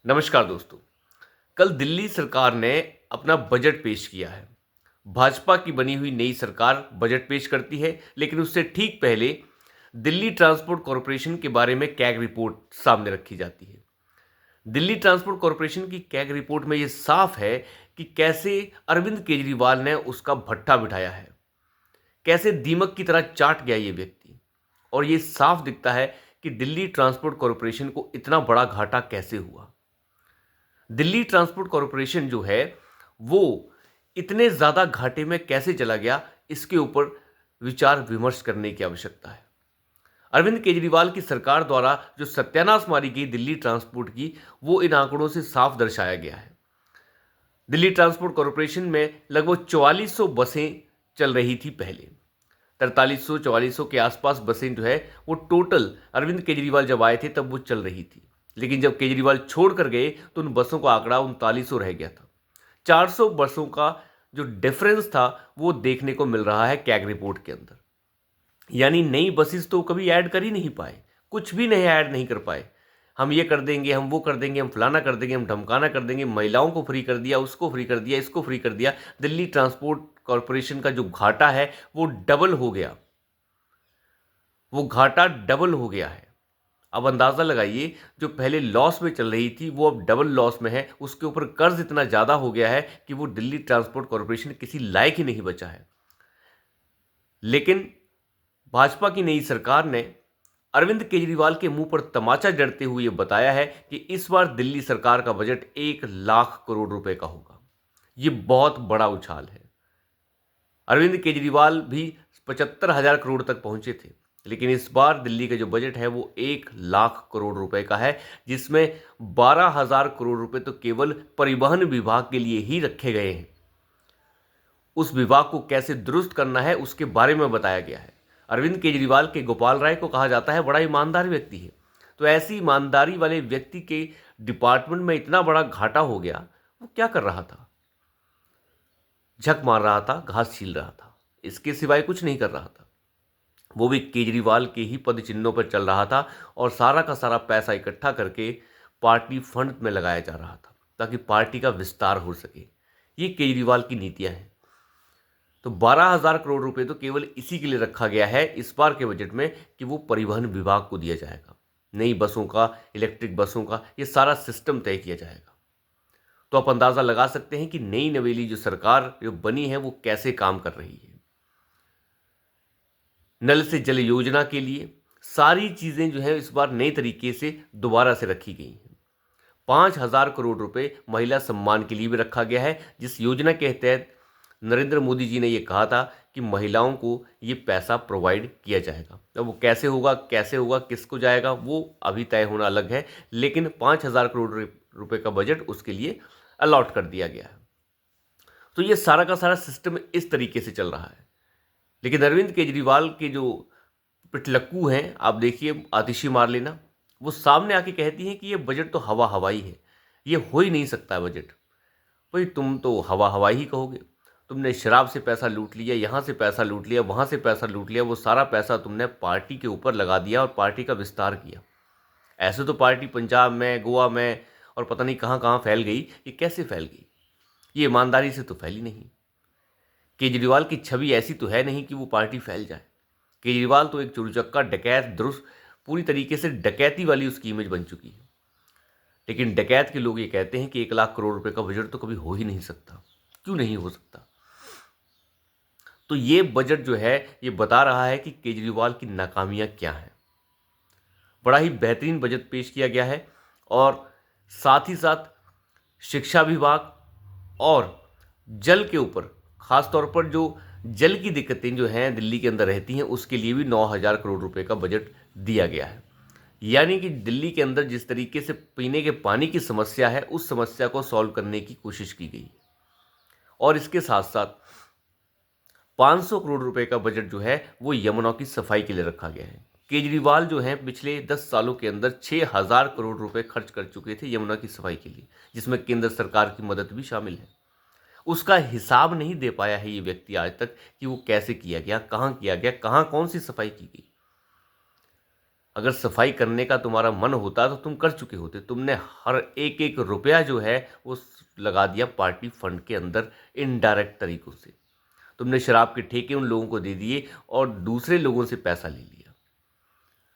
नमस्कार दोस्तों। कल दिल्ली सरकार ने अपना बजट पेश किया है। भाजपा की बनी हुई नई सरकार बजट पेश करती है, लेकिन उससे ठीक पहले दिल्ली ट्रांसपोर्ट कॉरपोरेशन के बारे में कैग रिपोर्ट सामने रखी जाती है। दिल्ली ट्रांसपोर्ट कॉरपोरेशन की कैग रिपोर्ट में यह साफ है कि कैसे अरविंद केजरीवाल ने उसका भट्ठा बिठाया है, कैसे दीमक की तरह चाट गया ये व्यक्ति। और ये साफ दिखता है कि दिल्ली ट्रांसपोर्ट कॉरपोरेशन को इतना बड़ा घाटा कैसे हुआ। दिल्ली ट्रांसपोर्ट कॉरपोरेशन जो है वो इतने ज़्यादा घाटे में कैसे चला गया, इसके ऊपर विचार विमर्श करने की आवश्यकता है। अरविंद केजरीवाल की सरकार द्वारा जो सत्यानाश मारी गई दिल्ली ट्रांसपोर्ट की, वो इन आंकड़ों से साफ दर्शाया गया है। दिल्ली ट्रांसपोर्ट कॉरपोरेशन में लगभग 4400 बसें चल रही थी पहले। 4300 4400 के आसपास बसें जो है वो टोटल अरविंद केजरीवाल जब आए थे तब वो चल रही थी। लेकिन जब केजरीवाल छोड़ कर गए तो उन बसों का आंकड़ा 3900 रह गया था। 400 बसों का जो डिफरेंस था वो देखने को मिल रहा है कैग रिपोर्ट के अंदर। यानी नई बसेस तो कभी ऐड कर ही नहीं पाए, कुछ भी नया ऐड नहीं कर पाए। हम ये कर देंगे, हम वो कर देंगे, हम फलाना कर देंगे, हम ढमकाना कर देंगे, महिलाओं को फ्री कर दिया, उसको फ्री कर दिया, इसको फ्री कर दिया। दिल्ली ट्रांसपोर्ट कॉरपोरेशन का जो घाटा है वो डबल हो गया, वो घाटा डबल हो गया है। अब अंदाज़ा लगाइए, जो पहले लॉस में चल रही थी वो अब डबल लॉस में है। उसके ऊपर कर्ज इतना ज़्यादा हो गया है कि वो दिल्ली ट्रांसपोर्ट कॉरपोरेशन किसी लायक ही नहीं बचा है। लेकिन भाजपा की नई सरकार ने अरविंद केजरीवाल के मुंह पर तमाचा जड़ते हुए ये बताया है कि इस बार दिल्ली सरकार का बजट 1 लाख करोड़ रुपए का होगा। ये बहुत बड़ा उछाल है। अरविंद केजरीवाल भी 75,000 करोड़ तक पहुंचे थे, लेकिन इस बार दिल्ली का जो बजट है वो 1 लाख करोड़ रुपए का है, जिसमें 12,000 करोड़ रुपए तो केवल परिवहन विभाग के लिए ही रखे गए हैं। उस विभाग को कैसे दुरुस्त करना है उसके बारे में बताया गया है। अरविंद केजरीवाल के गोपाल राय को कहा जाता है बड़ा ईमानदार व्यक्ति है, तो ऐसी ईमानदारी वाले व्यक्ति के डिपार्टमेंट में इतना बड़ा घाटा हो गया। वो क्या कर रहा था? झक मार रहा था, घास छील रहा था, इसके सिवाय कुछ नहीं कर रहा था। वो भी केजरीवाल के ही पद चिन्हों पर चल रहा था और सारा का सारा पैसा इकट्ठा करके पार्टी फंड में लगाया जा रहा था ताकि पार्टी का विस्तार हो सके। ये केजरीवाल की नीतियां हैं। तो 12,000 करोड़ रुपए तो केवल इसी के लिए रखा गया है इस बार के बजट में कि वो परिवहन विभाग को दिया जाएगा। नई बसों का, इलेक्ट्रिक बसों का, ये सारा सिस्टम तय किया जाएगा। तो आप अंदाजा लगा सकते हैं कि नई नवेली जो सरकार जो बनी है वो कैसे काम कर रही है। नल से जल योजना के लिए सारी चीजें जो है इस बार नए तरीके से दोबारा से रखी गई हैं। 5,000 करोड़ रुपए महिला सम्मान के लिए भी रखा गया है, जिस योजना के तहत नरेंद्र मोदी जी ने यह कहा था कि महिलाओं को ये पैसा प्रोवाइड किया जाएगा। अब वो कैसे होगा, किसको जाएगा, वो अभी तय होना अलग है, लेकिन 5,000 करोड़ रुपए का बजट उसके लिए अलॉट कर दिया गया है। तो ये सारा का सारा सिस्टम इस तरीके से चल रहा है। लेकिन अरविंद केजरीवाल के जो पिटलक्कू हैं, आप देखिए आतिशी मार्लेना, वो सामने आके कहती हैं कि ये बजट तो हवा हवाई है, ये हो ही नहीं सकता है बजट। भाई तुम तो हवा हवाई ही कहोगे। तुमने शराब से पैसा लूट लिया, यहाँ से पैसा लूट लिया, वहाँ से पैसा लूट लिया, वो सारा पैसा तुमने पार्टी के ऊपर लगा दिया और पार्टी का विस्तार किया। ऐसे तो पार्टी पंजाब में, गोवा में और पता नहीं कहाँ कहाँ फैल गई। ये कैसे फैल गई? ये ईमानदारी से तो फैली नहीं। केजरीवाल की छवि ऐसी तो है नहीं कि वो पार्टी फैल जाए। केजरीवाल तो एक चुरचक्का डकैत, दुरुस्त, पूरी तरीके से डकैती वाली उसकी इमेज बन चुकी है। लेकिन डकैत के लोग ये कहते हैं कि 1 लाख करोड़ रुपए का बजट तो कभी हो ही नहीं सकता। क्यों नहीं हो सकता? तो ये बजट जो है ये बता रहा है कि केजरीवाल की नाकामियां क्या हैं। बड़ा ही बेहतरीन बजट पेश किया गया है और साथ ही साथ शिक्षा विभाग और जल के ऊपर, खास तौर पर जो जल की दिक्कतें जो हैं दिल्ली के अंदर रहती हैं, उसके लिए भी 9,000 करोड़ रुपए का बजट दिया गया है। यानी कि दिल्ली के अंदर जिस तरीके से पीने के पानी की समस्या है, उस समस्या को सॉल्व करने की कोशिश की गई। और इसके साथ साथ 500 करोड़ रुपए का बजट जो है वो यमुना की सफाई के लिए रखा गया है। केजरीवाल जो हैं पिछले 10 सालों के अंदर 6,000 करोड़ रुपए खर्च कर चुके थे यमुना की सफाई के लिए, जिसमें केंद्र सरकार की मदद भी शामिल है। उसका हिसाब नहीं दे पाया है ये व्यक्ति आज तक कि वो कैसे किया गया, कहाँ किया गया, कहाँ कौन सी सफाई की गई। अगर सफाई करने का तुम्हारा मन होता तो तुम कर चुके होते। तुमने हर एक एक रुपया जो है वो लगा दिया पार्टी फंड के अंदर इनडायरेक्ट तरीकों से। तुमने शराब के ठेके उन लोगों को दे दिए और दूसरे लोगों से पैसा ले लिया।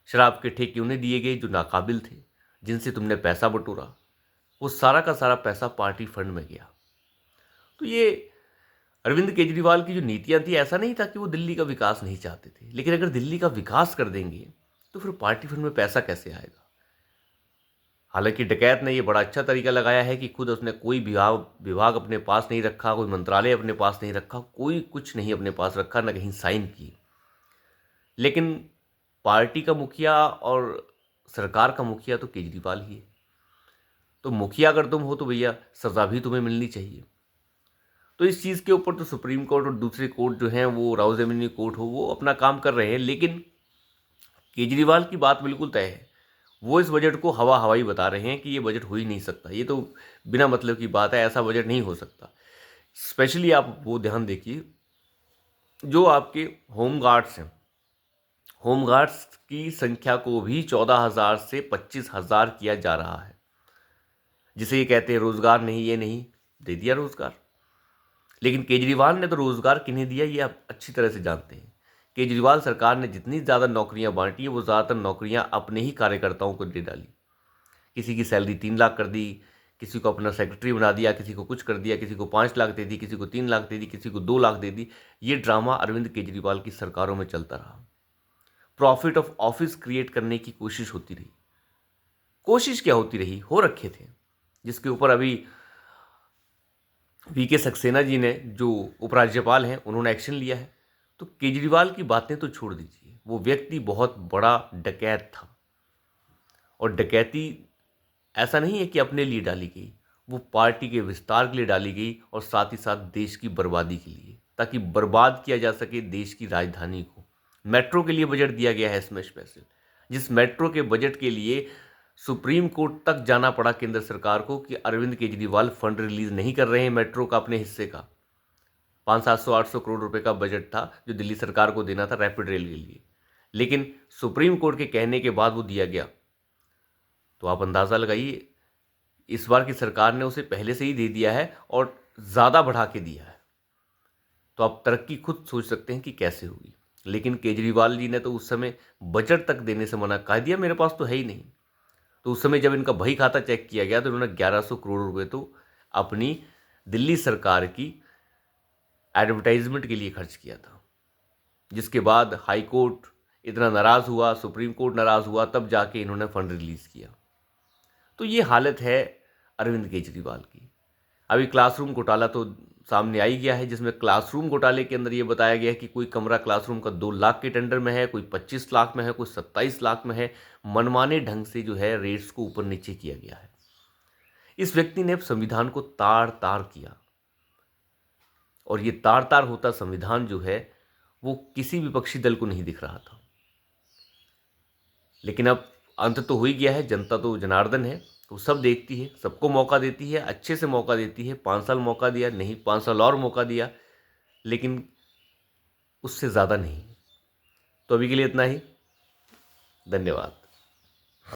शराब के ठेके उन्हें दिए गए जो नाकाबिल थे, जिनसे तुमने पैसा बटोरा। वो सारा का सारा पैसा पार्टी फंड में गया। तो ये अरविंद केजरीवाल की जो नीतियां थी, ऐसा नहीं था कि वो दिल्ली का विकास नहीं चाहते थे, लेकिन अगर दिल्ली का विकास कर देंगे तो फिर पार्टी फंड में पैसा कैसे आएगा। हालांकि डकैत ने ये बड़ा अच्छा तरीका लगाया है कि खुद उसने कोई विभाग अपने पास नहीं रखा, कोई मंत्रालय अपने पास नहीं रखा, कोई कुछ नहीं अपने पास रखा, न कहीं साइन किए। लेकिन पार्टी का मुखिया और सरकार का मुखिया तो केजरीवाल ही है। तो मुखिया अगर तुम हो तो भैया सज़ा भी तुम्हें मिलनी चाहिए। तो इस चीज़ के ऊपर तो सुप्रीम कोर्ट और दूसरे कोर्ट जो हैं, वो राउज एवेन्यू कोर्ट हो, वो अपना काम कर रहे हैं। लेकिन केजरीवाल की बात बिल्कुल तय है। वो इस बजट को हवा हवाई बता रहे हैं कि ये बजट हो ही नहीं सकता, ये तो बिना मतलब की बात है, ऐसा बजट नहीं हो सकता। स्पेशली आप वो ध्यान देखिए, जो आपके होमगार्ड्स हैं, होमगार्ड्स की संख्या को भी 14,000 से 25,000 किया जा रहा है। जिसे ये कहते हैं रोजगार नहीं, ये नहीं, दे दिया रोजगार। लेकिन केजरीवाल ने तो रोजगार किन्हें दिया ये आप अच्छी तरह से जानते हैं। केजरीवाल सरकार ने जितनी ज़्यादा नौकरियां बांटी है, वो ज़्यादातर नौकरियां अपने ही कार्यकर्ताओं को दे डाली। किसी की सैलरी 3 लाख कर दी, किसी को अपना सेक्रेटरी बना दिया, किसी को कुछ कर दिया, किसी को 5 लाख दे दी, किसी को 3 लाख दे दी, किसी को 2 लाख दे दी। ये ड्रामा अरविंद केजरीवाल की सरकारों में चलता रहा। प्रॉफिट ऑफ ऑफिस क्रिएट करने की कोशिश होती रही। कोशिश क्या होती रही, हो रखे थे, जिसके ऊपर अभी वीके सक्सेना जी ने, जो उपराज्यपाल हैं, उन्होंने एक्शन लिया है। तो केजरीवाल की बातें तो छोड़ दीजिए, वो व्यक्ति बहुत बड़ा डकैत था। और डकैती ऐसा नहीं है कि अपने लिए डाली गई, वो पार्टी के विस्तार के लिए डाली गई और साथ ही साथ देश की बर्बादी के लिए, ताकि बर्बाद किया जा सके देश की राजधानी को। मेट्रो के लिए बजट दिया गया है इसमें स्पेशल, जिस मेट्रो के बजट के लिए सुप्रीम कोर्ट तक जाना पड़ा केंद्र सरकार को कि अरविंद केजरीवाल फंड रिलीज नहीं कर रहे हैं मेट्रो का अपने हिस्से का। 500-700-800 करोड़ रुपए का बजट था जो दिल्ली सरकार को देना था रैपिड रेल के लिए, लेकिन सुप्रीम कोर्ट के कहने के बाद वो दिया गया। तो आप अंदाज़ा लगाइए, इस बार की सरकार ने उसे पहले से ही दे दिया है और ज़्यादा बढ़ा के दिया है। तो आप तरक्की खुद सोच सकते हैं कि कैसे होगी। लेकिन केजरीवाल जी ने तो उस समय बजट तक देने से मना कर दिया, मेरे पास तो है ही नहीं। तो उस समय जब इनका बही खाता चेक किया गया तो उन्होंने 1100 करोड़ रुपए तो अपनी दिल्ली सरकार की एडवर्टाइजमेंट के लिए खर्च किया था, जिसके बाद हाई कोर्ट इतना नाराज़ हुआ, सुप्रीम कोर्ट नाराज़ हुआ, तब जाके इन्होंने फंड रिलीज़ किया। तो ये हालत है अरविंद केजरीवाल की। अभी क्लासरूम घोटाला तो सामने आ ही गया है, जिसमें क्लासरूम घोटाले के अंदर ये बताया गया है कि कोई कमरा क्लासरूम का 2 लाख के टेंडर में है, कोई 25 लाख में है, कोई 27 लाख में है। मनमाने ढंग से जो है रेट्स को ऊपर नीचे किया गया है। इस व्यक्ति ने अब संविधान को तार तार किया, और ये तार तार होता संविधान जो है वो किसी विपक्षी दल को नहीं दिख रहा था। लेकिन अब अंत तो हो ही गया है, जनता तो जनार्दन है, तो सब देखती है, सबको मौका देती है, अच्छे से मौका देती है। 5 साल मौका दिया, नहीं 5 साल और मौका दिया, लेकिन उससे ज़्यादा नहीं। तो अभी के लिए इतना ही, धन्यवाद।